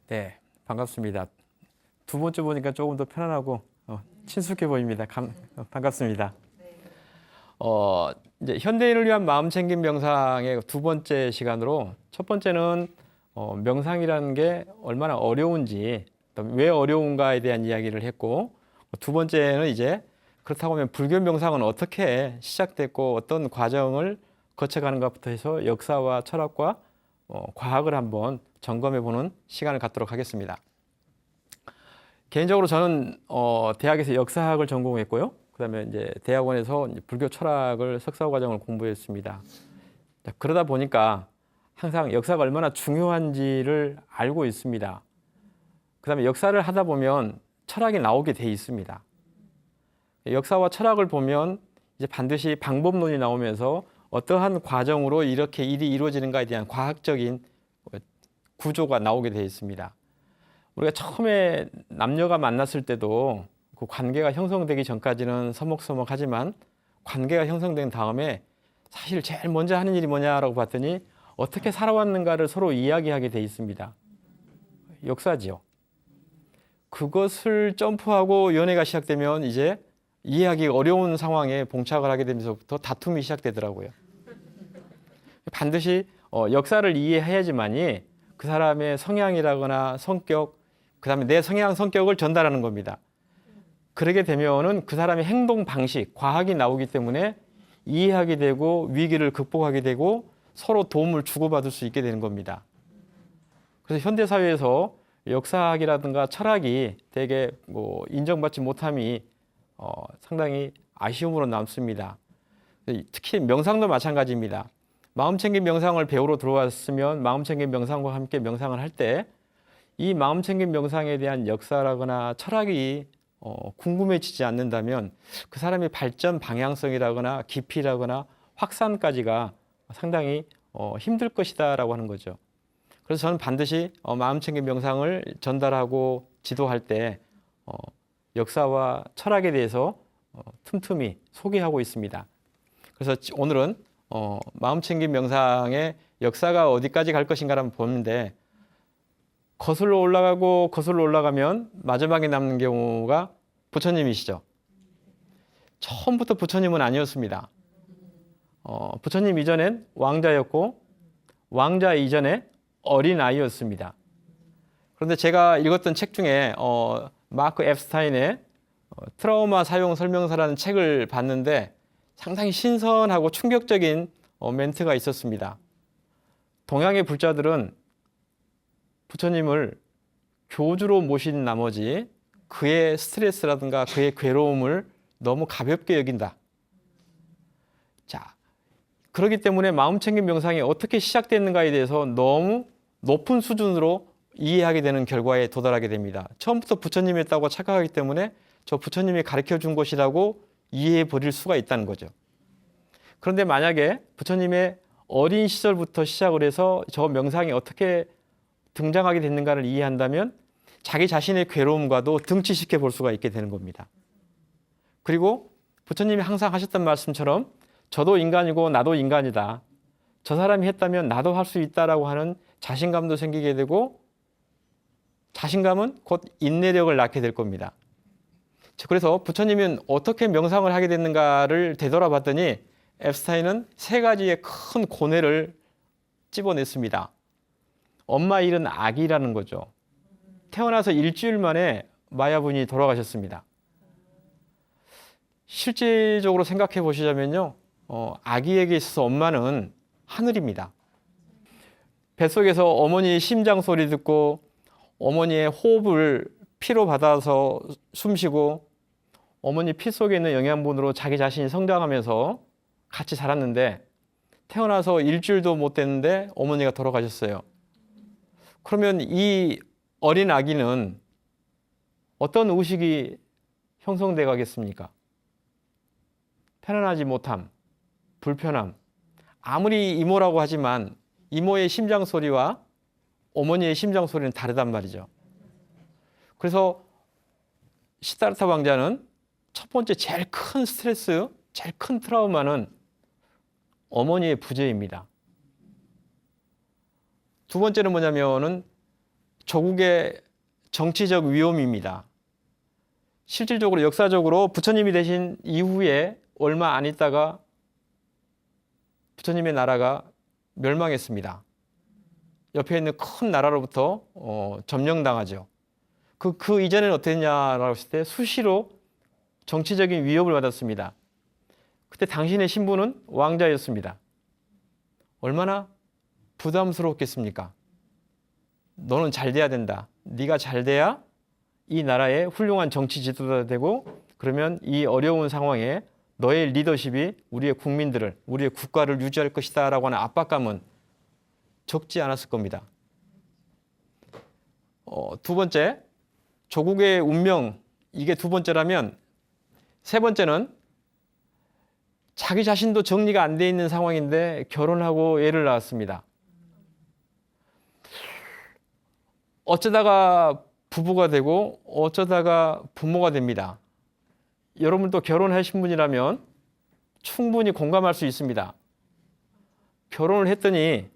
네, 반갑습니다. 두 번째 보니까 조금 더 편안하고 친숙해 보입니다. 반갑습니다. 어, 이제 현대인을 위한 마음챙김 명상의 두 번째 시간으로 첫 번째는 명상이라는 게 얼마나 어려운지, 또 왜 어려운가에 대한 이야기를 했고, 두 번째는 이제 그렇다고 하면 불교 명상은 어떻게 시작됐고 어떤 과정을 거쳐가는가부터 해서 역사와 철학과 과학을 한번 점검해 보는 시간을 갖도록 하겠습니다. 개인적으로 저는 대학에서 역사학을 전공했고요. 그다음에 이제 대학원에서 이제 불교 철학을 석사 과정을 공부했습니다. 그러다 보니까 항상 역사가 얼마나 중요한지를 알고 있습니다. 그다음에 역사를 하다 보면 철학이 나오게 돼 있습니다. 역사와 철학을 보면 이제 반드시 방법론이 나오면서 어떠한 과정으로 이렇게 일이 이루어지는가에 대한 과학적인 구조가 나오게 되어 있습니다. 우리가 처음에 남녀가 만났을 때도 그 관계가 형성되기 전까지는 서먹서먹하지만 관계가 형성된 다음에 사실 제일 먼저 하는 일이 뭐냐라고 봤더니 어떻게 살아왔는가를 서로 이야기하게 되어 있습니다. 역사지요. 그것을 점프하고 연애가 시작되면 이제 이해하기 어려운 상황에 봉착을 하게 되면서부터 다툼이 시작되더라고요. 반드시 역사를 이해해야지만이 그 사람의 성향이라거나 성격, 그 다음에 내 성향, 성격을 전달하는 겁니다. 그러게 되면은 그 사람의 행동 방식, 과학이 나오기 때문에 이해하게 되고 위기를 극복하게 되고 서로 도움을 주고받을 수 있게 되는 겁니다. 그래서 현대사회에서 역사학이라든가 철학이 되게 인정받지 못함이 상당히 아쉬움으로 남습니다. 특히 명상도 마찬가지입니다. 마음챙김 명상을 배우러 들어왔으면 마음챙김 명상과 함께 명상을 할 때 이 마음챙김 명상에 대한 역사라거나 철학이 궁금해지지 않는다면 그 사람의 발전 방향성이라거나 깊이라거나 확산까지가 상당히 힘들 것이다라고 하는 거죠. 그래서 저는 반드시 마음챙김 명상을 전달하고 지도할 때 역사와 철학에 대해서 틈틈이 소개하고 있습니다. 그래서 오늘은 마음챙김 명상의 역사가 어디까지 갈 것인가를 한번 보는데 거슬러 올라가고 거슬러 올라가면 마지막에 남는 경우가 부처님이시죠. 처음부터 부처님은 아니었습니다. 부처님 이전엔 왕자였고 왕자 이전에 어린아이였습니다. 그런데 제가 읽었던 책 중에 마크 앱스타인의 트라우마 사용 설명서라는 책을 봤는데 상당히 신선하고 충격적인 멘트가 있었습니다. 동양의 불자들은 부처님을 교주로 모신 나머지 그의 스트레스라든가 그의 괴로움을 너무 가볍게 여긴다. 자, 그렇기 때문에 마음챙김 명상이 어떻게 시작됐는가에 대해서 너무 높은 수준으로 이해하게 되는 결과에 도달하게 됩니다. 처음부터 부처님이었다고 착각하기 때문에 저 부처님이 가르쳐 준 것이라고 이해해 버릴 수가 있다는 거죠. 그런데 만약에 부처님의 어린 시절부터 시작을 해서 저 명상이 어떻게 등장하게 됐는가를 이해한다면 자기 자신의 괴로움과도 등치시켜 볼 수가 있게 되는 겁니다. 그리고 부처님이 항상 하셨던 말씀처럼 저도 인간이고 나도 인간이다. 저 사람이 했다면 나도 할 수 있다라고 하는 자신감도 생기게 되고 자신감은 곧 인내력을 낳게 될 겁니다. 그래서 부처님은 어떻게 명상을 하게 됐는가를 되돌아봤더니 앱스타인은 세 가지의 큰 고뇌를 찝어냈습니다. 엄마 잃은 아기라는 거죠. 태어나서 일주일 만에 마야분이 돌아가셨습니다. 실질적으로 생각해 보시자면요. 아기에게 있어서 엄마는 하늘입니다. 뱃속에서 어머니의 심장 소리 듣고 어머니의 호흡을 피로 받아서 숨쉬고 어머니 피 속에 있는 영양분으로 자기 자신이 성장하면서 같이 자랐는데 태어나서 일주일도 못 됐는데 어머니가 돌아가셨어요. 그러면 이 어린 아기는 어떤 의식이 형성돼 가겠습니까? 편안하지 못함, 불편함. 아무리 이모라고 하지만 이모의 심장 소리와 어머니의 심장 소리는 다르단 말이죠. 그래서 시다르타 왕자는 첫 번째 제일 큰 스트레스, 제일 큰 트라우마는 어머니의 부재입니다. 두 번째는 뭐냐면은 조국의 정치적 위험입니다. 실질적으로 역사적으로 부처님이 되신 이후에 얼마 안 있다가 부처님의 나라가 멸망했습니다. 옆에 있는 큰 나라로부터 점령당하죠. 그 이전에는 어땠냐라고 했을 때 수시로 정치적인 위협을 받았습니다. 그때 당신의 신분은 왕자였습니다. 얼마나 부담스러웠겠습니까? 너는 잘 돼야 된다. 네가 잘 돼야 이 나라의 훌륭한 정치 지도자가 되고, 그러면 이 어려운 상황에 너의 리더십이 우리의 국민들을, 우리의 국가를 유지할 것이다 라고 하는 압박감은 적지 않았을 겁니다. 두 번째, 조국의 운명, 이게 두 번째라면 세 번째는 자기 자신도 정리가 안 돼 있는 상황인데 결혼하고 애를 낳았습니다. 어쩌다가 부부가 되고 어쩌다가 부모가 됩니다. 여러분도 결혼하신 분이라면 충분히 공감할 수 있습니다. 결혼을 했더니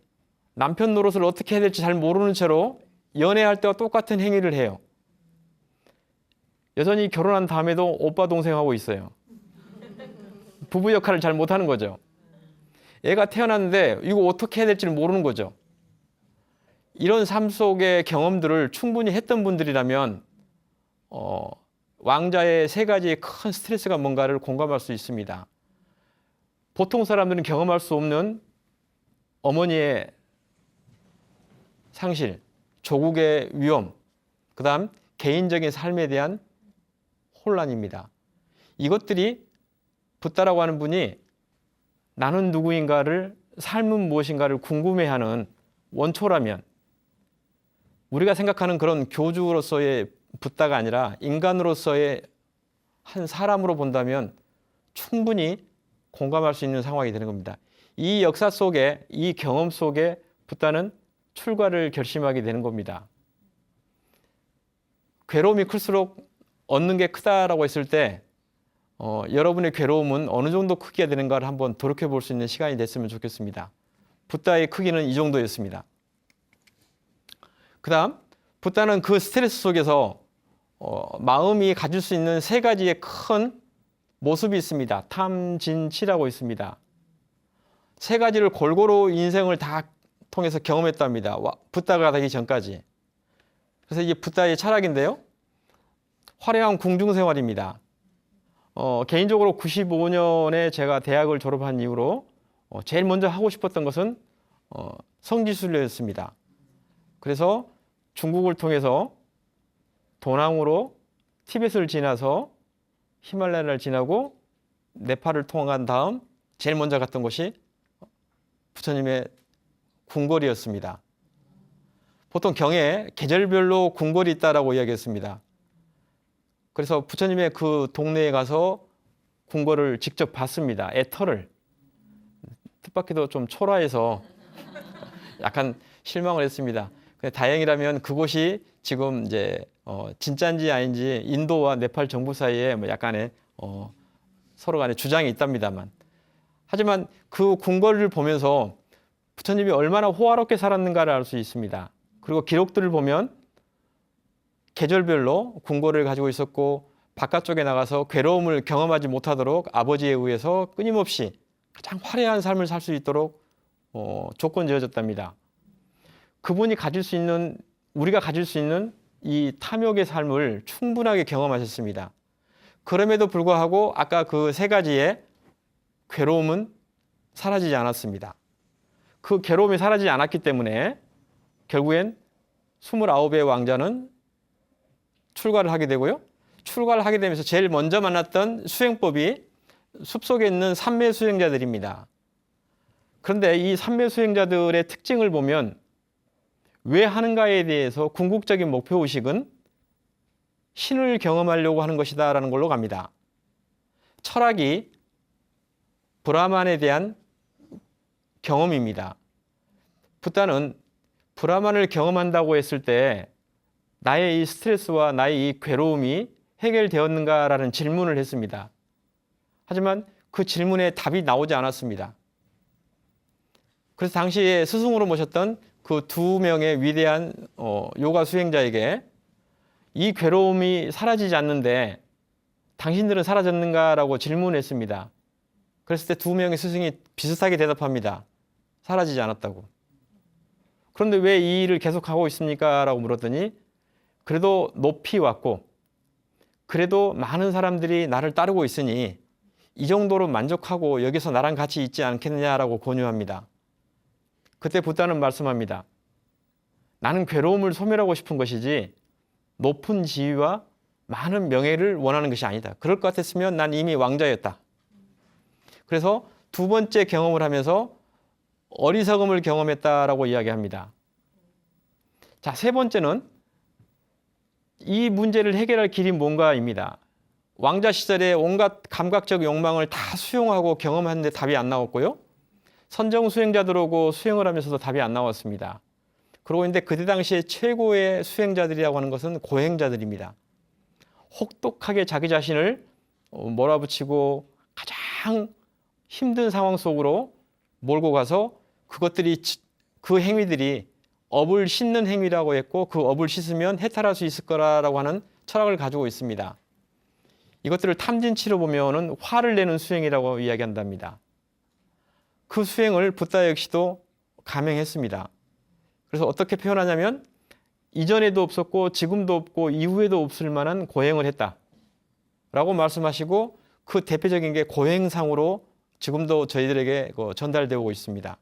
남편 노릇을 어떻게 해야 될지 잘 모르는 채로 연애할 때와 똑같은 행위를 해요. 여전히 결혼한 다음에도 오빠 동생하고 있어요. 부부 역할을 잘 못하는 거죠. 애가 태어났는데 이거 어떻게 해야 될지를 모르는 거죠. 이런 삶 속의 경험들을 충분히 했던 분들이라면 왕자의 세 가지의 큰 스트레스가 뭔가를 공감할 수 있습니다. 보통 사람들은 경험할 수 없는 어머니의 상실, 조국의 위험, 그 다음 개인적인 삶에 대한 혼란입니다. 이것들이 붓다라고 하는 분이 나는 누구인가를, 삶은 무엇인가를 궁금해하는 원초라면, 우리가 생각하는 그런 교주로서의 붓다가 아니라 인간으로서의 한 사람으로 본다면 충분히 공감할 수 있는 상황이 되는 겁니다. 이 역사 속에, 이 경험 속에 붓다는 출가를 결심하게 되는 겁니다. 괴로움이 클수록 얻는 게 크다라고 했을 때 여러분의 괴로움은 어느 정도 크기가 되는가를 한번 돌이켜 볼 수 있는 시간이 됐으면 좋겠습니다. 붓다의 크기는 이 정도였습니다. 그 다음, 붓다는 그 스트레스 속에서 마음이 가질 수 있는 세 가지의 큰 모습이 있습니다. 탐진치라고 있습니다. 세 가지를 골고루 인생을 다 통해서 경험했답니다. 붓다가 되기 전까지. 그래서 이게 붓다의 철학인데요. 화려한 궁중생활입니다. 개인적으로 95년에 제가 대학을 졸업한 이후로 제일 먼저 하고 싶었던 것은 성지순례였습니다. 그래서 중국을 통해서 도남으로 티벳을 지나서 히말라야를 지나고 네팔을 통한 다음 제일 먼저 갔던 곳이 부처님의 궁궐이었습니다. 보통 경에 계절별로 궁궐이 있다라고 이야기했습니다. 그래서 부처님의 그 동네에 가서 궁궐을 직접 봤습니다. 애터를. 뜻밖에도 좀 초라해서 약간 실망을 했습니다. 다행이라면 그곳이 지금 이제 진짜인지 아닌지 인도와 네팔 정부 사이에 뭐 약간의 서로 간에 주장이 있답니다만, 하지만 그 궁궐을 보면서 부처님이 얼마나 호화롭게 살았는가를 알 수 있습니다. 그리고 기록들을 보면 계절별로 궁궐을 가지고 있었고, 바깥쪽에 나가서 괴로움을 경험하지 못하도록 아버지에 의해서 끊임없이 가장 화려한 삶을 살 수 있도록 조건 지어졌답니다. 그분이 가질 수 있는, 우리가 가질 수 있는 이 탐욕의 삶을 충분하게 경험하셨습니다. 그럼에도 불구하고 아까 그 세 가지의 괴로움은 사라지지 않았습니다. 그 괴로움이 사라지지 않았기 때문에 결국엔 29의 왕자는 출가를 하게 되고요. 출가를 하게 되면서 제일 먼저 만났던 수행법이 숲속에 있는 삼매 수행자들입니다. 그런데 이 삼매 수행자들의 특징을 보면 왜 하는가에 대해서 궁극적인 목표의식은 신을 경험하려고 하는 것이다 라는 걸로 갑니다. 철학이 브라만에 대한 경험입니다. 붓다는 브라만을 경험한다고 했을 때 나의 이 스트레스와 나의 이 괴로움이 해결되었는가라는 질문을 했습니다. 하지만 그 질문에 답이 나오지 않았습니다. 그래서 당시에 스승으로 모셨던 그 두 명의 위대한 요가 수행자에게 이 괴로움이 사라지지 않는데 당신들은 사라졌는가라고 질문했습니다. 그랬을 때 두 명의 스승이 비슷하게 대답합니다. 사라지지 않았다고. 그런데 왜 이 일을 계속하고 있습니까? 라고 물었더니 그래도 높이 왔고 그래도 많은 사람들이 나를 따르고 있으니 이 정도로 만족하고 여기서 나랑 같이 있지 않겠느냐라고 권유합니다. 그때 부다는 말씀합니다. 나는 괴로움을 소멸하고 싶은 것이지 높은 지위와 많은 명예를 원하는 것이 아니다. 그럴 것 같았으면 난 이미 왕자였다. 그래서 두 번째 경험을 하면서 어리석음을 경험했다라고 이야기합니다. 자, 세 번째는 이 문제를 해결할 길이 뭔가입니다. 왕자 시절에 온갖 감각적 욕망을 다 수용하고 경험하는데 답이 안 나왔고요. 선정 수행자들 오고 수행을 하면서도 답이 안 나왔습니다. 그러고 있는데 그때 당시에 최고의 수행자들이라고 하는 것은 고행자들입니다. 혹독하게 자기 자신을 몰아붙이고 가장 힘든 상황 속으로 몰고 가서 그 행위들이 업을 씻는 행위라고 했고 그 업을 씻으면 해탈할 수 있을 거라고 하는 철학을 가지고 있습니다. 이것들을 탐진치로 보면은 화를 내는 수행이라고 이야기한답니다. 그 수행을 붓다 역시도 감행했습니다. 그래서 어떻게 표현하냐면 이전에도 없었고 지금도 없고 이후에도 없을 만한 고행을 했다라고 말씀하시고 그 대표적인 게 고행상으로 지금도 저희들에게 전달되고 있습니다.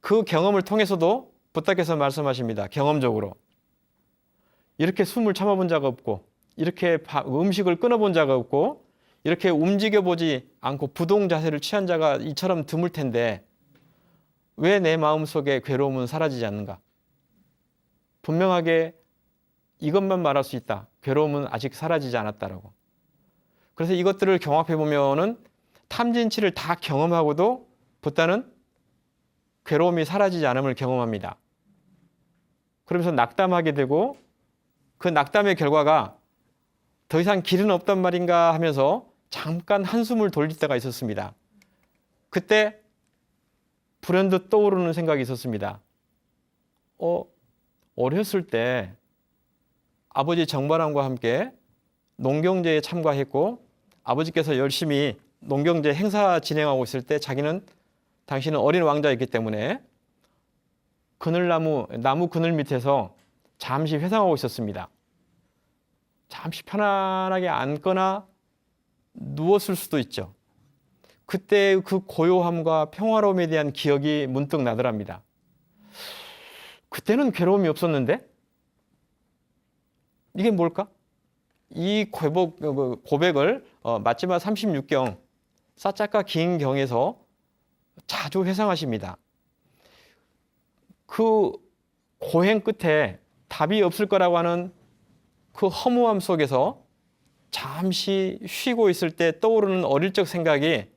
그 경험을 통해서도 붓다께서 말씀하십니다. 경험적으로 이렇게 숨을 참아본 적 없고 이렇게 음식을 끊어본 적 없고 이렇게 움직여보지 않고 부동 자세를 취한 자가 이처럼 드물 텐데 왜 내 마음속에 괴로움은 사라지지 않는가? 분명하게 이것만 말할 수 있다. 괴로움은 아직 사라지지 않았다라고. 그래서 이것들을 경합해 보면은 탐진치를 다 경험하고도 붓다는 괴로움이 사라지지 않음을 경험합니다. 그러면서 낙담하게 되고 그 낙담의 결과가 더 이상 길은 없단 말인가 하면서 잠깐 한숨을 돌릴 때가 있었습니다. 그때 불현듯 떠오르는 생각이 있었습니다. 어렸을 때 아버지 정발함과 함께 농경제에 참가했고 아버지께서 열심히 농경제 행사 진행하고 있을 때 당신은 어린 왕자였기 때문에 나무 그늘 밑에서 잠시 회상하고 있었습니다. 잠시 편안하게 앉거나 누웠을 수도 있죠. 그때 그 고요함과 평화로움에 대한 기억이 문득 나더랍니다. 그때는 괴로움이 없었는데 이게 뭘까? 이 고백을 마지막 36경 사짝과 긴 경에서 자주 회상하십니다. 그 고행 끝에 답이 없을 거라고 하는 그 허무함 속에서 잠시 쉬고 있을 때 떠오르는 어릴 적 생각이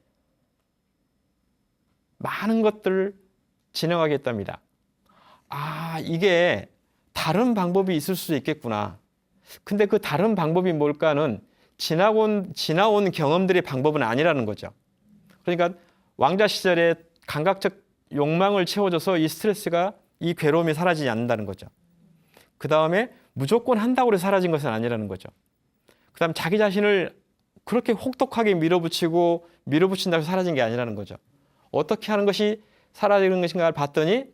많은 것들을 진행하게 했답니다. 이게 다른 방법이 있을 수 있겠구나. 근데 그 다른 방법이 뭘까는 지나온 경험들의 방법은 아니라는 거죠. 그러니까 왕자 시절에 감각적 욕망을 채워줘서 이 괴로움이 사라지지 않는다는 거죠. 그 다음에 무조건 한다고 해서 사라진 것은 아니라는 거죠. 그 다음 자기 자신을 그렇게 혹독하게 밀어붙인다고 해서 사라진 게 아니라는 거죠. 어떻게 하는 것이 사라지는 것인가를 봤더니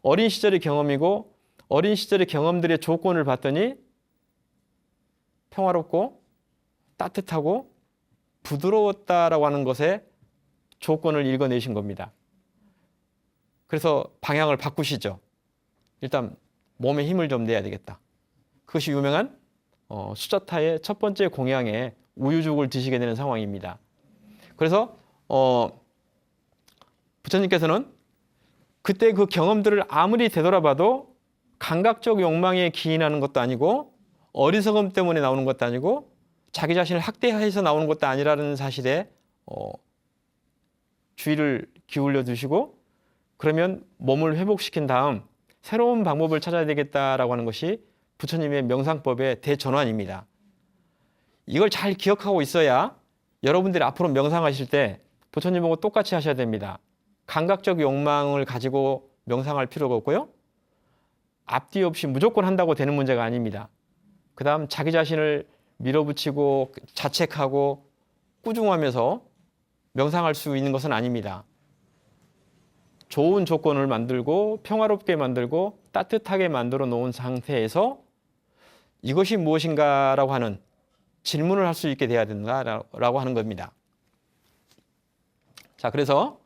어린 시절의 경험이고 어린 시절의 경험들의 조건을 봤더니 평화롭고 따뜻하고 부드러웠다라고 하는 것에 조건을 읽어내신 겁니다. 그래서 방향을 바꾸시죠. 일단 몸에 힘을 좀 내야 되겠다. 그것이 유명한 수자타의 첫 번째 공양에 우유죽을 드시게 되는 상황입니다. 그래서 부처님께서는 그때 그 경험들을 아무리 되돌아봐도 감각적 욕망에 기인하는 것도 아니고 어리석음 때문에 나오는 것도 아니고 자기 자신을 학대해서 나오는 것도 아니라는 사실에 주의를 기울여 두시고 그러면 몸을 회복시킨 다음 새로운 방법을 찾아야 되겠다라고 하는 것이 부처님의 명상법의 대전환입니다. 이걸 잘 기억하고 있어야 여러분들이 앞으로 명상하실 때 부처님하고 똑같이 하셔야 됩니다. 감각적 욕망을 가지고 명상할 필요가 없고요. 앞뒤 없이 무조건 한다고 되는 문제가 아닙니다. 그 다음 자기 자신을 밀어붙이고 자책하고 꾸중하면서 명상할 수 있는 것은 아닙니다. 좋은 조건을 만들고 평화롭게 만들고 따뜻하게 만들어 놓은 상태에서 이것이 무엇인가라고 하는 질문을 할 수 있게 돼야 된다라고 하는 겁니다. 자, 그래서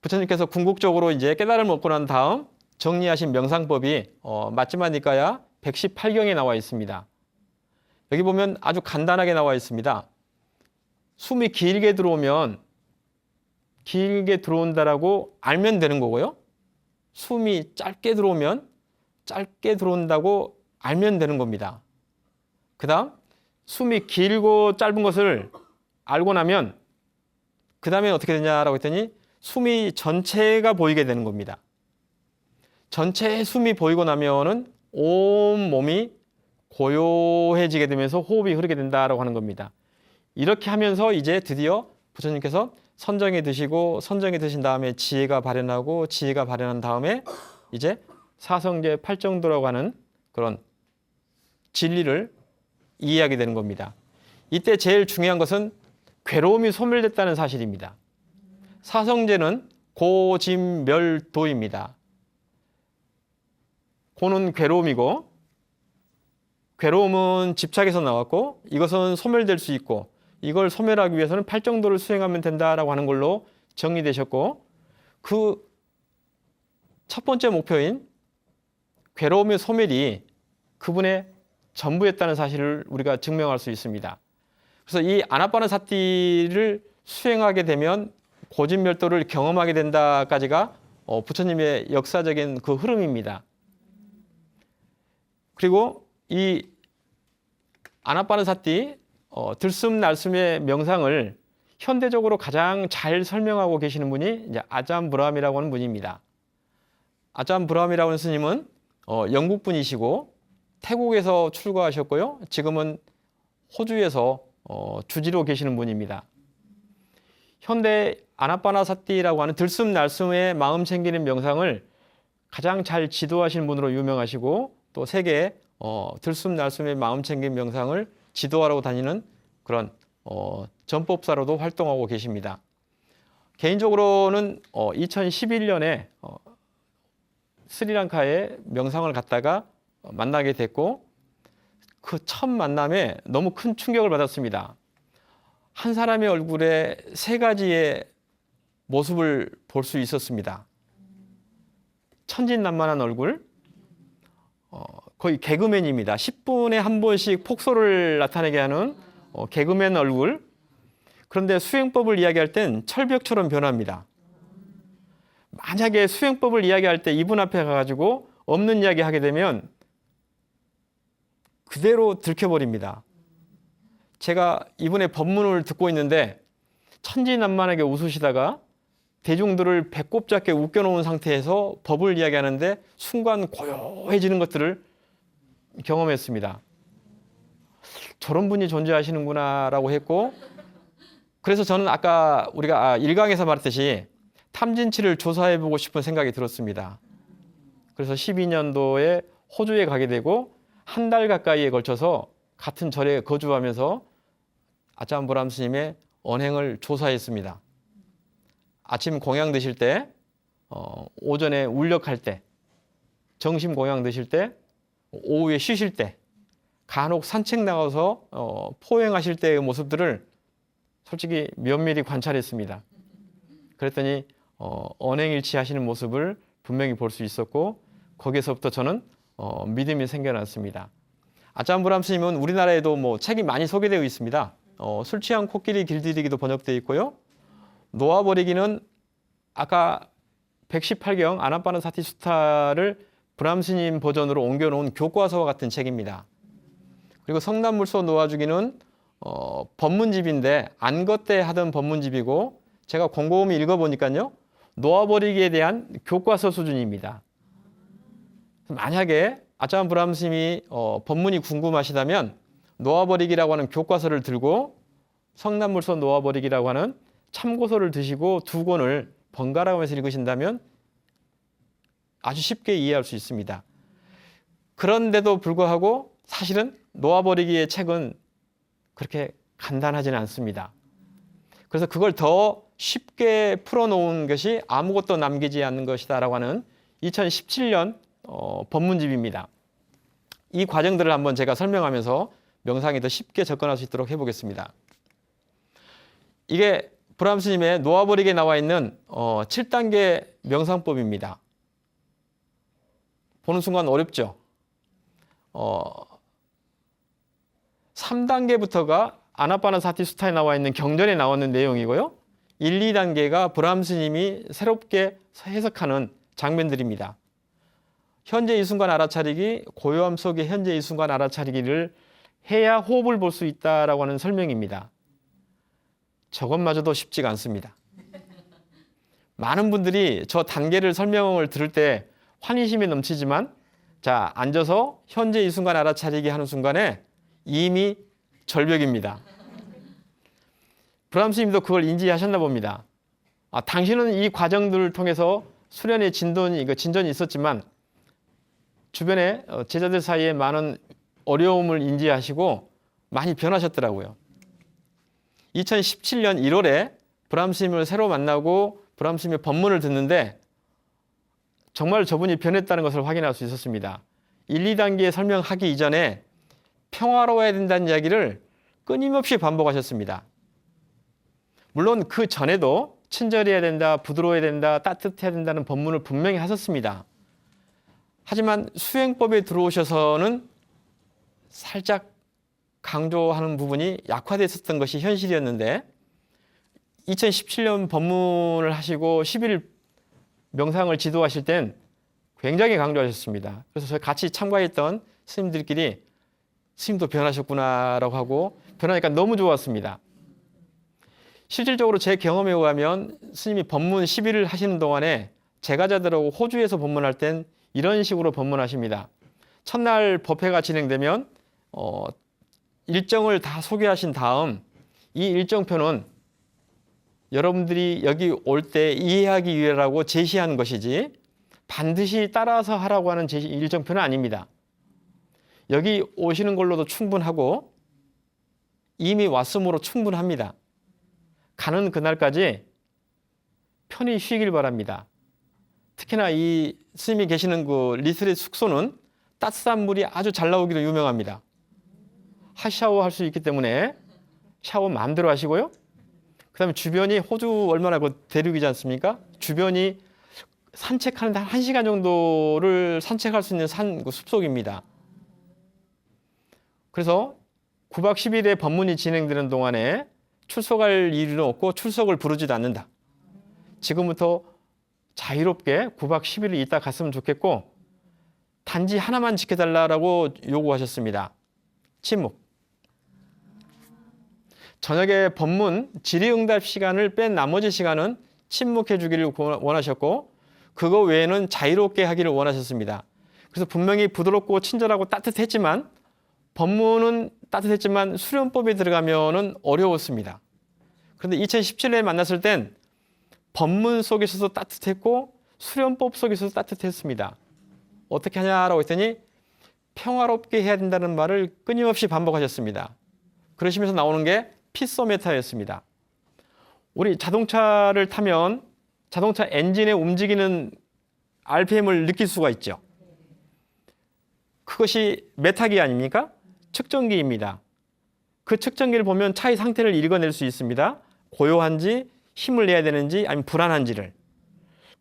부처님께서 궁극적으로 이제 깨달음을 얻고 난 다음 정리하신 명상법이 마찌마 니까야 118경에 나와 있습니다. 여기 보면 아주 간단하게 나와 있습니다. 숨이 길게 들어온다라고 알면 되는 거고요. 숨이 짧게 들어오면 짧게 들어온다고 알면 되는 겁니다. 그 다음 숨이 길고 짧은 것을 알고 나면 그 다음에 어떻게 되냐라고 했더니 숨이 전체가 보이게 되는 겁니다. 전체의 숨이 보이고 나면은 온 몸이 고요해지게 되면서 호흡이 흐르게 된다라고 하는 겁니다. 이렇게 하면서 이제 드디어 부처님께서 선정에 드신 다음에 지혜가 발현하고 지혜가 발현한 다음에 이제 사성제 팔정도라고 하는 그런 진리를 이해하게 되는 겁니다. 이때 제일 중요한 것은 괴로움이 소멸됐다는 사실입니다. 사성제는 고짐멸도입니다. 고는 괴로움이고 괴로움은 집착에서 나왔고 이것은 소멸될 수 있고 이걸 소멸하기 위해서는 팔정도를 수행하면 된다라고 하는 걸로 정리되셨고 그 첫 번째 목표인 괴로움의 소멸이 그분의 전부였다는 사실을 우리가 증명할 수 있습니다. 그래서 이 아나파나사티를 수행하게 되면 고진멸도를 경험하게 된다까지가 부처님의 역사적인 그 흐름입니다. 그리고 이 아나파나사티 들숨날숨의 명상을 현대적으로 가장 잘 설명하고 계시는 분이 이제 아잠 브라함이라고 하는 분입니다. 아잠 브라함이라고 하는 스님은 영국 분이시고 태국에서 출가하셨고요. 지금은 호주에서 주지로 계시는 분입니다. 현대 아나파나사티라고 하는 들숨날숨의 마음 챙기는 명상을 가장 잘 지도하시는 분으로 유명하시고 또 세계 들숨날숨의 마음 챙기는 명상을 지도하러 다니는 그런 전법사로도 활동하고 계십니다. 개인적으로는 2011년에 스리랑카에 명상을 갔다가 만나게 됐고 그 첫 만남에 너무 큰 충격을 받았습니다. 한 사람의 얼굴에 세 가지의 모습을 볼 수 있었습니다. 천진난만한 얼굴, 거의 개그맨입니다. 10분에 한 번씩 폭소를 나타내게 하는 개그맨 얼굴. 그런데 수행법을 이야기할 땐 철벽처럼 변합니다. 만약에 수행법을 이야기할 때 이분 앞에 가가지고 없는 이야기 하게 되면 그대로 들켜버립니다. 제가 이분의 법문을 듣고 있는데 천진난만하게 웃으시다가 대중들을 배꼽 잡게 웃겨놓은 상태에서 법을 이야기하는데 순간 고요해지는 것들을 경험했습니다. 저런 분이 존재하시는구나 라고 했고 그래서 저는 아까 우리가 1강에서 말했듯이 탐진치를 조사해보고 싶은 생각이 들었습니다. 그래서 12년도에 호주에 가게 되고 한 달 가까이에 걸쳐서 같은 절에 거주하면서 아잠 브라함 스님의 언행을 조사했습니다. 아침 공양 드실 때, 오전에 울력할 때, 점심 공양 드실 때, 오후에 쉬실 때, 간혹 산책 나가서 포행하실 때의 모습들을 솔직히 면밀히 관찰했습니다. 그랬더니 언행일치 하시는 모습을 분명히 볼 수 있었고 거기에서부터 저는 믿음이 생겨났습니다. 아잠 브라함 스님은 우리나라에도 뭐 책이 많이 소개되어 있습니다. 술 취한 코끼리 길들이기도 번역되어 있고요. 놓아버리기는 아까 118경 아나파나사티 수타를 브라함 스님 버전으로 옮겨놓은 교과서와 같은 책입니다. 그리고 성남물소 놓아주기는 법문집인데 안것대 하던 법문집이고 제가 곰곰이 읽어보니까요. 놓아버리기에 대한 교과서 수준입니다. 만약에 아잠 브라함 스님이 법문이 궁금하시다면 놓아버리기라고 하는 교과서를 들고 성남물소 놓아버리기라고 하는 참고서를 드시고 두 권을 번갈아 가면서 읽으신다면 아주 쉽게 이해할 수 있습니다. 그런데도 불구하고 사실은 놓아버리기의 책은 그렇게 간단하지는 않습니다. 그래서 그걸 더 쉽게 풀어놓은 것이 아무것도 남기지 않는 것이다라고 하는 2017년 법문집입니다. 이 과정들을 한번 제가 설명하면서 명상에 더 쉽게 접근할 수 있도록 해보겠습니다. 이게 브람스님의 놓아버리기에 나와 있는 7단계 명상법입니다. 보는 순간 어렵죠? 3단계부터가 아나파나사티 수타에 나와 있는 경전에 나오는 내용이고요. 1, 2단계가 브람스님이 새롭게 해석하는 장면들입니다. 현재 이 순간 알아차리기, 고요함 속의 현재 이 순간 알아차리기를 해야 호흡을 볼 수 있다라고 하는 설명입니다. 저것마저도 쉽지가 않습니다. 많은 분들이 저 단계를 설명을 들을 때 환희심이 넘치지만 자, 앉아서 현재 이 순간 알아차리기 하는 순간에 이미 절벽입니다. 브람스님도 그걸 인지하셨나 봅니다. 당신은 이 과정들을 통해서 수련의 진전이 있었지만 주변에 제자들 사이에 많은 어려움을 인지하시고 많이 변하셨더라고요. 2017년 1월에 브람스님을 새로 만나고 브람스님의 법문을 듣는데 정말 저분이 변했다는 것을 확인할 수 있었습니다. 1, 2단계 설명하기 이전에 평화로워야 된다는 이야기를 끊임없이 반복하셨습니다. 물론 그 전에도 친절해야 된다, 부드러워야 된다, 따뜻해야 된다는 법문을 분명히 하셨습니다. 하지만 수행법에 들어오셔서는 살짝 강조하는 부분이 약화되어 있었던 것이 현실이었는데 2017년 법문을 하시고 10일 명상을 지도하실 땐 굉장히 강조하셨습니다. 그래서 저희 같이 참가했던 스님들끼리 스님도 변하셨구나라고 하고 변하니까 너무 좋았습니다. 실질적으로 제 경험에 의하면 스님이 법문 10일을 하시는 동안에 제가자들하고 호주에서 법문할 땐 이런 식으로 법문하십니다. 첫날 법회가 진행되면 일정을 다 소개하신 다음 이 일정표는 여러분들이 여기 올 때 이해하기 위해라고 제시한 것이지 반드시 따라서 하라고 하는 일정표는 아닙니다. 여기 오시는 걸로도 충분하고 이미 왔으므로 충분합니다. 가는 그날까지 편히 쉬길 바랍니다. 특히나 이 스님이 계시는 그 리트릿 숙소는 따뜻한 물이 아주 잘 나오기로 유명합니다. 핫샤워 할 수 있기 때문에 샤워 마음대로 하시고요. 그 다음에 주변이 호주 얼마나 그 대륙이지 않습니까? 주변이 산책하는데 한 1시간 정도를 산책할 수 있는 숲속입니다. 그래서 9박 10일의 법문이 진행되는 동안에 출석할 일은 없고 출석을 부르지도 않는다. 지금부터 자유롭게 9박 10일을 있다 갔으면 좋겠고 단지 하나만 지켜달라고 요구하셨습니다. 침묵. 저녁에 법문 질의응답 시간을 뺀 나머지 시간은 침묵해 주기를 원하셨고 그거 외에는 자유롭게 하기를 원하셨습니다. 그래서 분명히 부드럽고 친절하고 따뜻했지만 법문은 따뜻했지만 수련법에 들어가면은 어려웠습니다. 그런데 2017년에 만났을 땐 법문 속에서도 따뜻했고 수련법 속에서도 따뜻했습니다. 어떻게 하냐라고 했더니 평화롭게 해야 된다는 말을 끊임없이 반복하셨습니다. 그러시면서 나오는 게 피소메타였습니다. 우리 자동차를 타면 자동차 엔진에 움직이는 RPM을 느낄 수가 있죠. 그것이 메타기 아닙니까? 측정기입니다. 그 측정기를 보면 차의 상태를 읽어낼 수 있습니다. 고요한지 힘을 내야 되는지 아니면 불안한지를.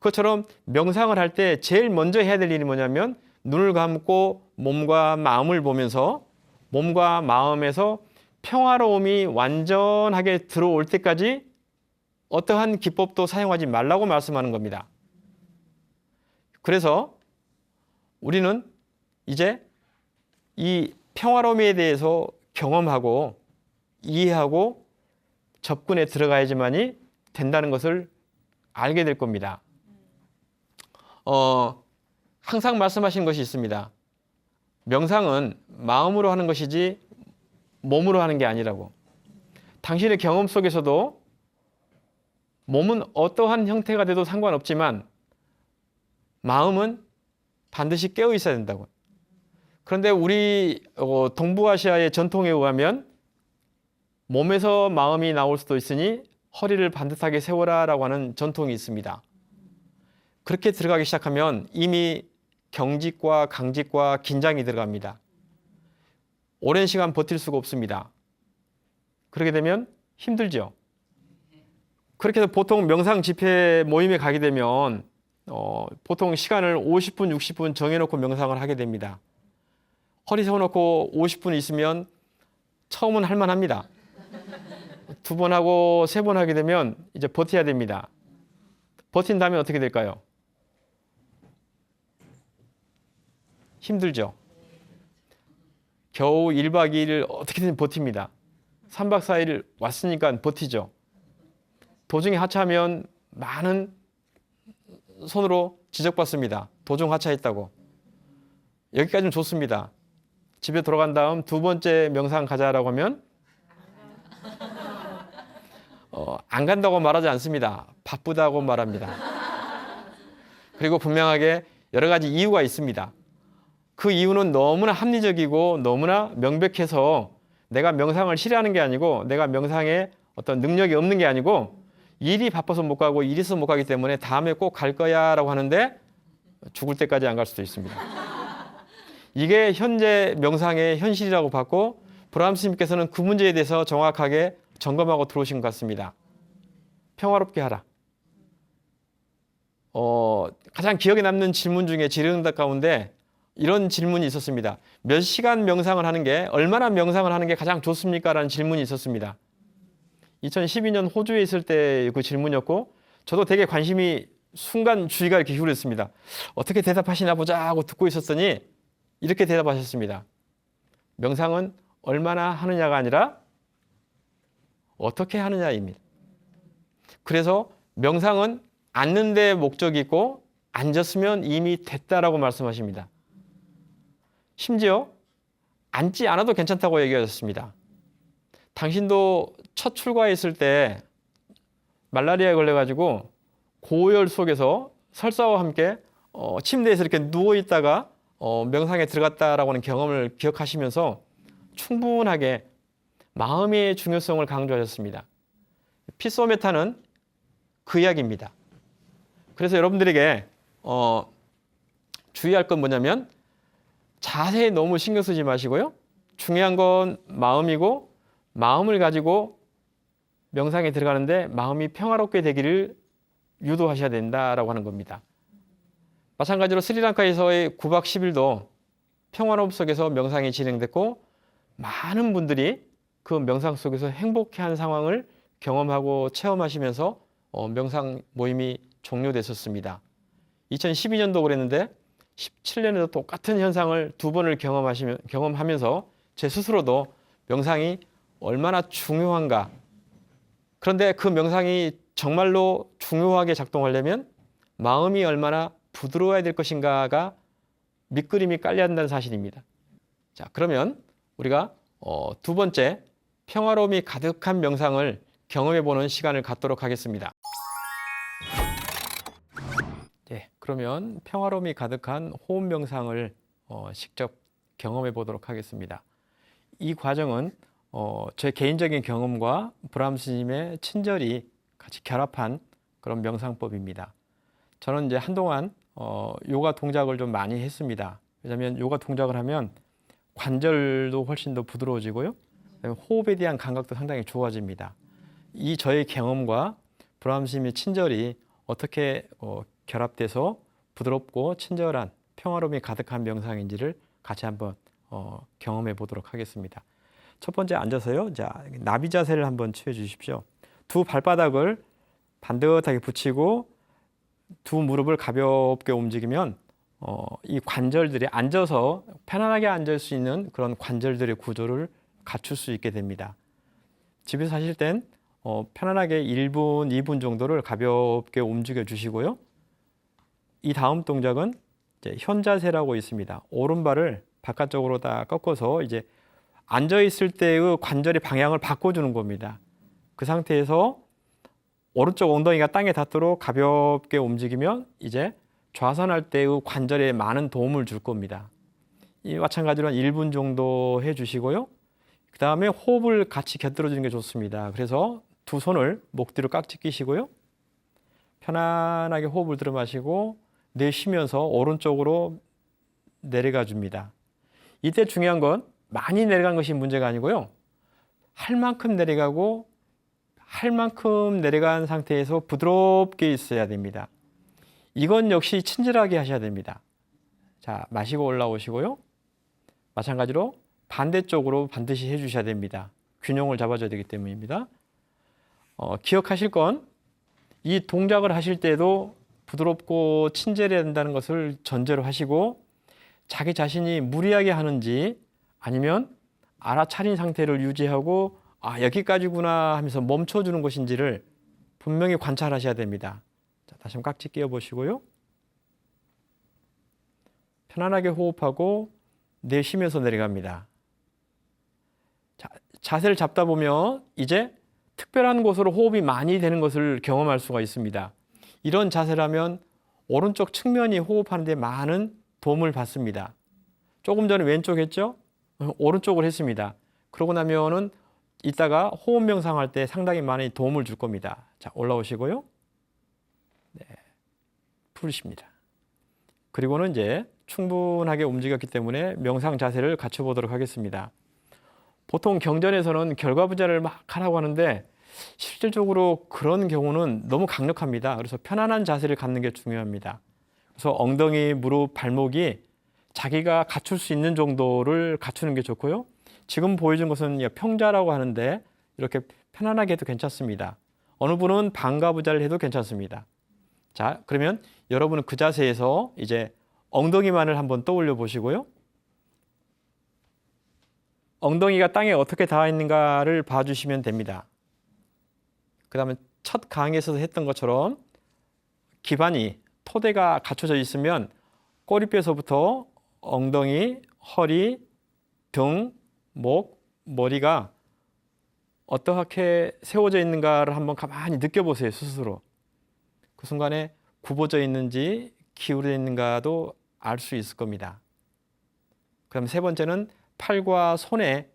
그것처럼 명상을 할 때 제일 먼저 해야 될 일이 뭐냐면 눈을 감고 몸과 마음을 보면서 몸과 마음에서 평화로움이 완전하게 들어올 때까지 어떠한 기법도 사용하지 말라고 말씀하는 겁니다. 그래서 우리는 이제 이 평화로움에 대해서 경험하고 이해하고 접근에 들어가야지만이 된다는 것을 알게 될 겁니다. 항상 말씀하신 것이 있습니다. 명상은 마음으로 하는 것이지 몸으로 하는 게 아니라고. 당신의 경험 속에서도 몸은 어떠한 형태가 돼도 상관없지만 마음은 반드시 깨어 있어야 된다고. 그런데 우리 동북아시아의 전통에 의하면 몸에서 마음이 나올 수도 있으니 허리를 반듯하게 세워라라고 하는 전통이 있습니다. 그렇게 들어가기 시작하면 이미 경직과 강직과 긴장이 들어갑니다. 오랜 시간 버틸 수가 없습니다. 그렇게 되면 힘들죠. 그렇게 해서 보통 명상 집회 모임에 가게 되면 보통 시간을 50분, 60분 정해놓고 명상을 하게 됩니다. 허리 세워놓고 50분 있으면 처음은 할만합니다. 2번 하고 3번 하게 되면 이제 버텨야 됩니다. 버틴 다음에 어떻게 될까요? 힘들죠. 겨우 1박 2일 어떻게든 버팁니다. 3박 4일 왔으니까 버티죠. 도중에 하차하면 많은 손으로 지적받습니다. 도중 하차했다고. 여기까지는 좋습니다. 집에 돌아간 다음 2번째 명상 가자라고 하면 안 간다고 말하지 않습니다. 바쁘다고 말합니다. 그리고 분명하게 여러 가지 이유가 있습니다. 그 이유는 너무나 합리적이고 너무나 명백해서 내가 명상을 싫어하는 게 아니고 내가 명상에 어떤 능력이 없는 게 아니고 일이 바빠서 못 가고 일이 있어서 못 가기 때문에 다음에 꼭 갈 거야 라고 하는데 죽을 때까지 안 갈 수도 있습니다. 이게 현재 명상의 현실이라고 봤고 브라함 스님께서는 그 문제에 대해서 정확하게 점검하고 들어오신 것 같습니다. 평화롭게 하라. 가장 기억에 남는 질문 중에 질의응답 가운데 이런 질문이 있었습니다. 몇 시간 명상을 하는 게 얼마나 명상을 하는 게 가장 좋습니까? 라는 질문이 있었습니다. 2012년 호주에 있을 때 그 질문이었고 저도 되게 관심이 순간 주의가 이렇게 기울였습니다. 어떻게 대답하시나 보자 하고 듣고 있었더니 이렇게 대답하셨습니다. 명상은 얼마나 하느냐가 아니라 어떻게 하느냐입니다. 그래서 명상은 앉는 데 목적이 있고 앉았으면 이미 됐다라고 말씀하십니다. 심지어 앉지 않아도 괜찮다고 얘기하셨습니다. 당신도 첫 출가했을 때 말라리아에 걸려가지고 고열 속에서 설사와 함께 침대에서 이렇게 누워있다가 명상에 들어갔다라고 하는 경험을 기억하시면서 충분하게 마음의 중요성을 강조하셨습니다. 피소메타는 그 이야기입니다. 그래서 여러분들에게 주의할 건 뭐냐면 자세에 너무 신경 쓰지 마시고요. 중요한 건 마음이고 마음을 가지고 명상에 들어가는데 마음이 평화롭게 되기를 유도하셔야 된다라고 하는 겁니다. 마찬가지로 스리랑카에서의 9박 10일도 평화로움 속에서 명상이 진행됐고 많은 분들이 그 명상 속에서 행복해한 상황을 경험하고 체험하시면서 명상 모임이 종료됐었습니다. 2012년도 그랬는데 17년에도 똑같은 현상을 2번을 경험하면서 제 스스로도 명상이 얼마나 중요한가. 그런데 그 명상이 정말로 중요하게 작동하려면 마음이 얼마나 부드러워야 될 것인가가 밑그림이 깔려야 한다는 사실입니다. 자, 그러면 우리가 2번째 평화로움이 가득한 명상을 경험해보는 시간을 갖도록 하겠습니다. 네, 그러면 평화로움이 가득한 호흡 명상을 직접 경험해 보도록 하겠습니다. 이 과정은 제 개인적인 경험과 브라함 스님의 친절이 같이 결합한 그런 명상법입니다. 저는 이제 한동안 요가 동작을 좀 많이 했습니다. 왜냐하면 요가 동작을 하면 관절도 훨씬 더 부드러워지고요. 호흡에 대한 감각도 상당히 좋아집니다. 이 저의 경험과 브라함 스님의 친절이 어떻게 결합돼서 부드럽고 친절한 평화로움이 가득한 명상인지를 같이 한번 경험해 보도록 하겠습니다. 첫 번째 앉아서요. 자, 나비 자세를 한번 취해 주십시오. 두 발바닥을 반듯하게 붙이고 두 무릎을 가볍게 움직이면 이 관절들이 앉아서 편안하게 앉을 수 있는 그런 관절들의 구조를 갖출 수 있게 됩니다. 집에서 하실 땐 편안하게 1분, 2분 정도를 가볍게 움직여 주시고요. 이 다음 동작은 이제 현자세라고 있습니다. 오른발을 바깥쪽으로 다 꺾어서 이제 앉아 있을 때의 관절의 방향을 바꿔주는 겁니다. 그 상태에서 오른쪽 엉덩이가 땅에 닿도록 가볍게 움직이면 이제 좌선할 때의 관절에 많은 도움을 줄 겁니다. 이 마찬가지로 한 1분 정도 해주시고요. 그 다음에 호흡을 같이 곁들여 주는 게 좋습니다. 그래서 두 손을 목 뒤로 깍지 끼시고요. 편안하게 호흡을 들어 마시고 내쉬면서 오른쪽으로 내려가 줍니다. 이때 중요한 건 많이 내려간 것이 문제가 아니고요. 할 만큼 내려가고 할 만큼 내려간 상태에서 부드럽게 있어야 됩니다. 이건 역시 친절하게 하셔야 됩니다. 자, 마시고 올라오시고요. 마찬가지로 반대쪽으로 반드시 해주셔야 됩니다. 균형을 잡아줘야 되기 때문입니다. 기억하실 건 이 동작을 하실 때도 부드럽고 친절해야 된다는 것을 전제로 하시고 자기 자신이 무리하게 하는지 아니면 알아차린 상태를 유지하고 여기까지구나 하면서 멈춰주는 것인지를 분명히 관찰하셔야 됩니다. 자, 다시 한번 깍지 끼워 보시고요. 편안하게 호흡하고 내쉬면서 내려갑니다. 자, 자세를 잡다 보면 이제 특별한 곳으로 호흡이 많이 되는 것을 경험할 수가 있습니다. 이런 자세라면 오른쪽 측면이 호흡하는 데 많은 도움을 받습니다. 조금 전에 왼쪽 했죠? 오른쪽을 했습니다. 그러고 나면은 이따가 호흡 명상할 때 상당히 많이 도움을 줄 겁니다. 자, 올라오시고요. 네, 풀으십니다. 그리고는 이제 충분하게 움직였기 때문에 명상 자세를 갖춰 보도록 하겠습니다. 보통 경전에서는 결과부자를 막 하라고 하는데 실질적으로 그런 경우는 너무 강력합니다. 그래서 편안한 자세를 갖는 게 중요합니다. 그래서 엉덩이, 무릎, 발목이 자기가 갖출 수 있는 정도를 갖추는 게 좋고요. 지금 보여준 것은 평자라고 하는데 이렇게 편안하게 해도 괜찮습니다. 어느 분은 반가부자를 해도 괜찮습니다. 자, 그러면 여러분은 그 자세에서 이제 엉덩이만을 한번 떠올려 보시고요. 엉덩이가 땅에 어떻게 닿아 있는가를 봐주시면 됩니다. 그 다음에 첫 강의에서 했던 것처럼 기반이 토대가 갖춰져 있으면 꼬리뼈에서부터 엉덩이, 허리, 등, 목, 머리가 어떻게 세워져 있는가를 한번 가만히 느껴보세요. 스스로. 그 순간에 굽어져 있는지 기울어 있는가도 알 수 있을 겁니다. 그럼 세 번째는 팔과 손의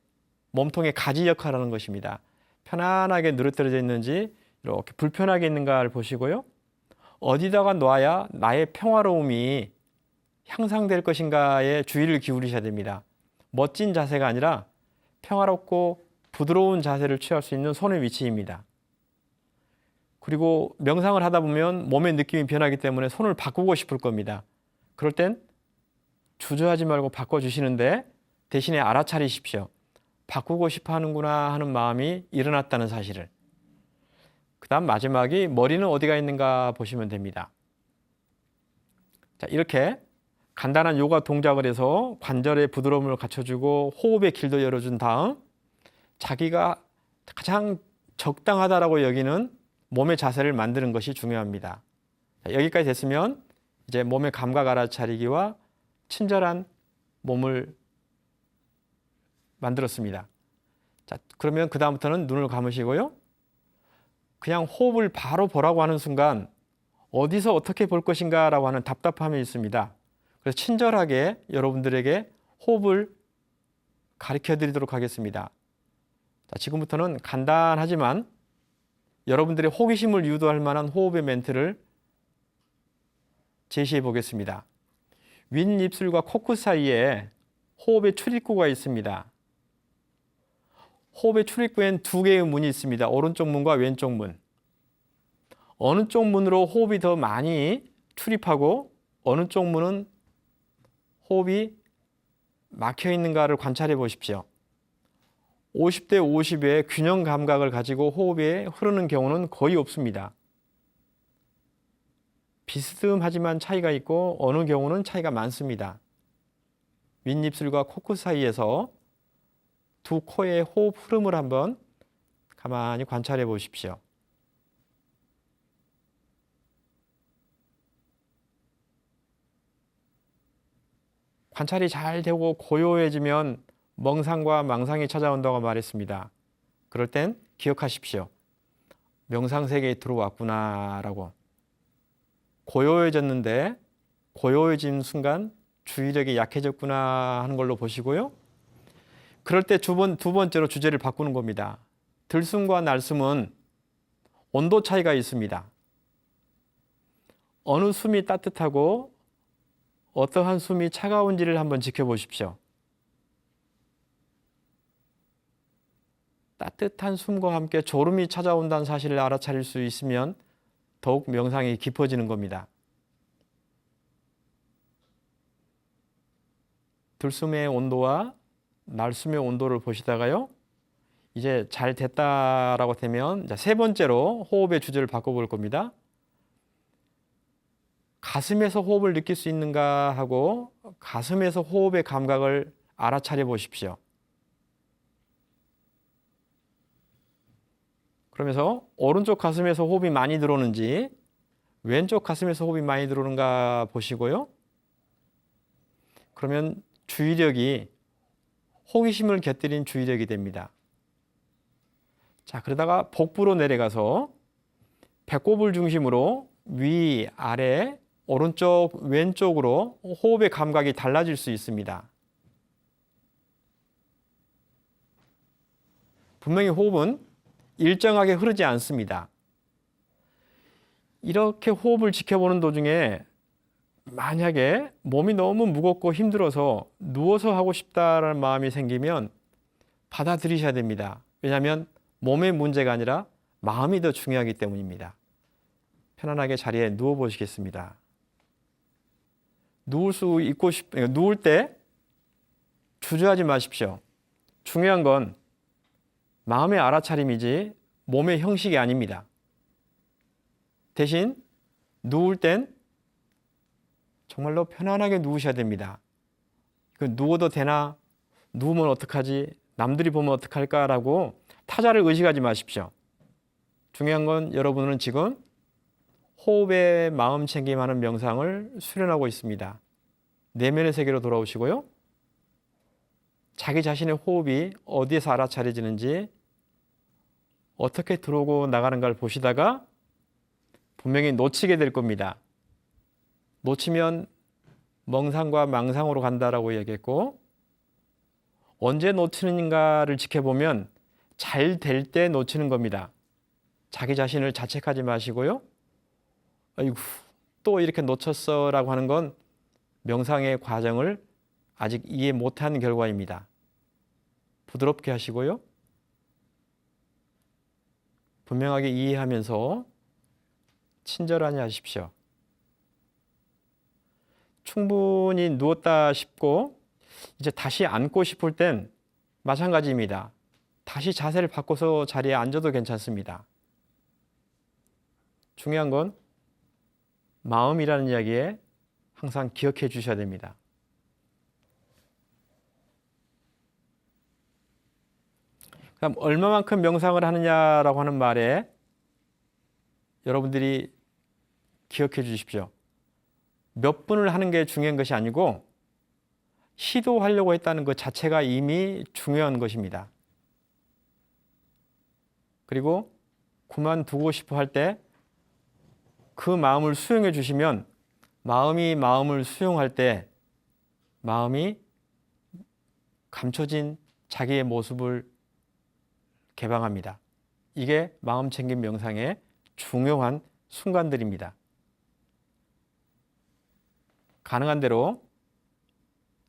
몸통의 가지 역할을 하는 것입니다. 편안하게 누르뜨려져 있는지 이렇게 불편하게 있는가를 보시고요. 어디다가 놔야 나의 평화로움이 향상될 것인가에 주의를 기울이셔야 됩니다. 멋진 자세가 아니라 평화롭고 부드러운 자세를 취할 수 있는 손의 위치입니다. 그리고 명상을 하다 보면 몸의 느낌이 변하기 때문에 손을 바꾸고 싶을 겁니다. 그럴 땐 주저하지 말고 바꿔주시는데 대신에 알아차리십시오. 바꾸고 싶어 하는구나 하는 마음이 일어났다는 사실을. 그 다음 마지막이 머리는 어디가 있는가 보시면 됩니다. 자, 이렇게 간단한 요가 동작을 해서 관절의 부드러움을 갖춰주고 호흡의 길도 열어준 다음 자기가 가장 적당하다라고 여기는 몸의 자세를 만드는 것이 중요합니다. 자, 여기까지 됐으면 이제 몸의 감각 알아차리기와 친절한 몸을 만들었습니다. 자, 그러면 그 다음부터는 눈을 감으시고요. 그냥 호흡을 바로 보라고 하는 순간 어디서 어떻게 볼 것인가 라고 하는 답답함이 있습니다. 그래서 친절하게 여러분들에게 호흡을 가르쳐 드리도록 하겠습니다. 자, 지금부터는 간단하지만 여러분들의 호기심을 유도할 만한 호흡의 멘트를 제시해 보겠습니다. 윗입술과 코끝 사이에 호흡의 출입구가 있습니다. 호흡의 출입구엔 두 개의 문이 있습니다. 오른쪽 문과 왼쪽 문. 어느 쪽 문으로 호흡이 더 많이 출입하고 어느 쪽 문은 호흡이 막혀 있는가를 관찰해 보십시오. 50대 50의 균형 감각을 가지고 호흡이 흐르는 경우는 거의 없습니다. 비스듬하지만 차이가 있고 어느 경우는 차이가 많습니다. 윗입술과 코끝 사이에서 두 코의 호흡 흐름을 한번 가만히 관찰해 보십시오. 관찰이 잘 되고 고요해지면 멍상과 망상이 찾아온다고 말했습니다. 그럴 땐 기억하십시오. 명상 세계에 들어왔구나라고. 고요해졌는데 고요해진 순간 주의력이 약해졌구나 하는 걸로 보시고요. 그럴 때 두 번째로 주제를 바꾸는 겁니다. 들숨과 날숨은 온도 차이가 있습니다. 어느 숨이 따뜻하고 어떠한 숨이 차가운지를 한번 지켜보십시오. 따뜻한 숨과 함께 졸음이 찾아온다는 사실을 알아차릴 수 있으면 더욱 명상이 깊어지는 겁니다. 들숨의 온도와 날숨의 온도를 보시다가요. 이제 잘 됐다라고 되면 세 번째로 호흡의 주제를 바꿔볼 겁니다. 가슴에서 호흡을 느낄 수 있는가 하고 가슴에서 호흡의 감각을 알아차려 보십시오. 그러면서 오른쪽 가슴에서 호흡이 많이 들어오는지 왼쪽 가슴에서 호흡이 많이 들어오는가 보시고요. 그러면 주의력이 호기심을 곁들인 주의력이 됩니다. 자, 그러다가 복부로 내려가서 배꼽을 중심으로 위, 아래, 오른쪽, 왼쪽으로 호흡의 감각이 달라질 수 있습니다. 분명히 호흡은 일정하게 흐르지 않습니다. 이렇게 호흡을 지켜보는 도중에 만약에 몸이 너무 무겁고 힘들어서 누워서 하고 싶다라는 마음이 생기면 받아들이셔야 됩니다. 왜냐하면 몸의 문제가 아니라 마음이 더 중요하기 때문입니다. 편안하게 자리에 누워 보시겠습니다. 누울 때 주저하지 마십시오. 중요한 건 마음의 알아차림이지 몸의 형식이 아닙니다. 대신 누울 땐 정말로 편안하게 누우셔야 됩니다. 누워도 되나? 누우면 어떡하지? 남들이 보면 어떡할까라고 타자를 의식하지 마십시오. 중요한 건 여러분은 지금 호흡에 마음 챙김하는 명상을 수련하고 있습니다. 내면의 세계로 돌아오시고요. 자기 자신의 호흡이 어디에서 알아차려지는지 어떻게 들어오고 나가는가를 보시다가 분명히 놓치게 될 겁니다. 놓치면 멍상과 망상으로 간다라고 얘기했고 언제 놓치는가를 지켜보면 잘 될 때 놓치는 겁니다. 자기 자신을 자책하지 마시고요. 아이고 또 이렇게 놓쳤어 라고 하는 건 명상의 과정을 아직 이해 못한 결과입니다. 부드럽게 하시고요. 분명하게 이해하면서 친절하게 하십시오. 충분히 누웠다 싶고 이제 다시 앉고 싶을 땐 마찬가지입니다. 다시 자세를 바꿔서 자리에 앉아도 괜찮습니다. 중요한 건 마음이라는 이야기에 항상 기억해 주셔야 됩니다. 그럼 얼마만큼 명상을 하느냐라고 하는 말에 여러분들이 기억해 주십시오. 몇 분을 하는 게 중요한 것이 아니고 시도하려고 했다는 것 자체가 이미 중요한 것입니다. 그리고 그만두고 싶어 할 때 그 마음을 수용해 주시면 마음이 마음을 수용할 때 마음이 감춰진 자기의 모습을 개방합니다. 이게 마음 챙김 명상의 중요한 순간들입니다. 가능한 대로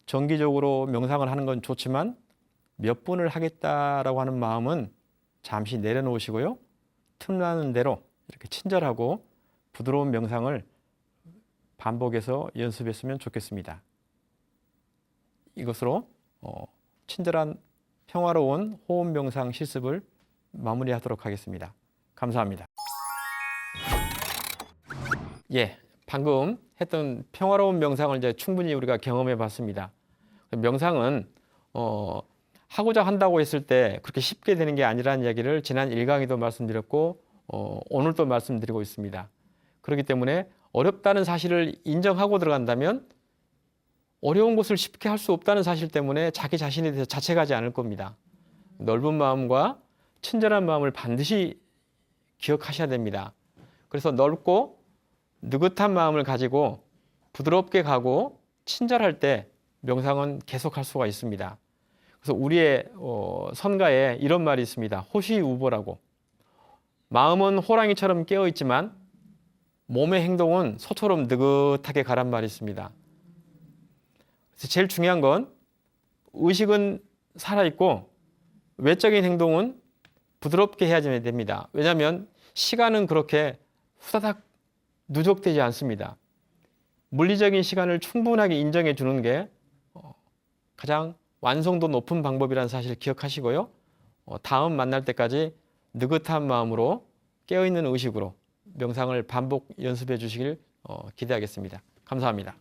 정기적으로 명상을 하는 건 좋지만 몇 분을 하겠다라고 하는 마음은 잠시 내려놓으시고요. 틈나는 대로 이렇게 친절하고 부드러운 명상을 반복해서 연습했으면 좋겠습니다. 이것으로 친절한 평화로운 호흡 명상 실습을 마무리하도록 하겠습니다. 감사합니다. 예, 방금 했던 평화로운 명상을 이제 충분히 우리가 경험해 봤습니다. 명상은 하고자 한다고 했을 때 그렇게 쉽게 되는 게 아니라는 이야기를 지난 1강에도 말씀드렸고 오늘도 말씀드리고 있습니다. 그렇기 때문에 어렵다는 사실을 인정하고 들어간다면 어려운 것을 쉽게 할 수 없다는 사실 때문에 자기 자신에 대해서 자책하지 않을 겁니다. 넓은 마음과 친절한 마음을 반드시 기억하셔야 됩니다. 그래서 넓고 느긋한 마음을 가지고 부드럽게 가고 친절할 때 명상은 계속할 수가 있습니다. 그래서 우리의 선가에 이런 말이 있습니다. 호시우보라고. 마음은 호랑이처럼 깨어있지만 몸의 행동은 소처럼 느긋하게 가란 말이 있습니다. 그래서 제일 중요한 건 의식은 살아있고 외적인 행동은 부드럽게 해야 됩니다. 왜냐하면 시간은 그렇게 후다닥 누적되지 않습니다. 물리적인 시간을 충분하게 인정해 주는 게 가장 완성도 높은 방법이라는 사실을 기억하시고요. 다음 만날 때까지 느긋한 마음으로 깨어있는 의식으로 명상을 반복 연습해 주시길 기대하겠습니다. 감사합니다.